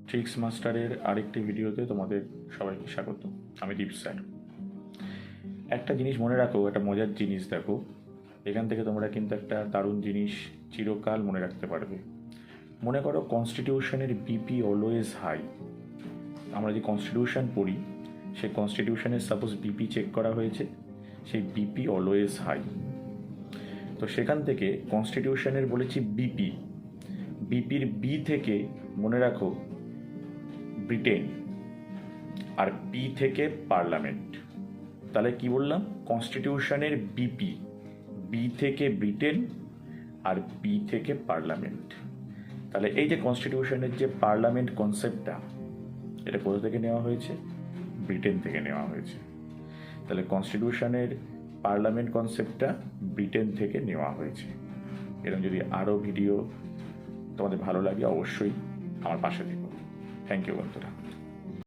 Tricks মাস্টারের আরেকটি ভিডিওতে তোমাদের সবাইকে স্বাগত। আমি দীপ স্যার। একটা জিনিস মনে রাখো, একটা মজার জিনিস দেখো, এখান থেকে তোমরা কিন্তু একটা দারুণ জিনিস চিরকাল মনে রাখতে পারবে। মনে করো কনস্টিটিউশনের বিপি অলওয়েজ হাই। আমরা যে কনস্টিটিউশন পড়ি সেই কনস্টিটিউশনের সাপোজ বিপি চেক করা হয়েছে, সেই বিপি অলওয়েজ হাই। তো সেখান থেকে কনস্টিটিউশনের বলেছি বিপি, বিপির বি থেকে মনে রাখো ব্রিটেন, আর পি থেকে পার্লামেন্ট। তাহলে কি বললাম? কনস্টিটিউশনের বিপি, বি থেকে ব্রিটেন আর পি থেকে পার্লামেন্ট। তাহলে এই যে কনস্টিটিউশনের যে পার্লামেন্ট কনসেপ্টটা, এটা কোথা থেকে নেওয়া হয়েছে? ব্রিটেন থেকে নেওয়া হয়েছে। তাহলে কনস্টিটিউশনের পার্লামেন্ট কনসেপ্টটা ব্রিটেন থেকে নেওয়া হয়েছে। এরকম যদি আরও ভিডিও তোমাদের ভালো লাগে অবশ্যই আমার পাশে থেকো। থ্যাংক ইউ বন্ধুরা।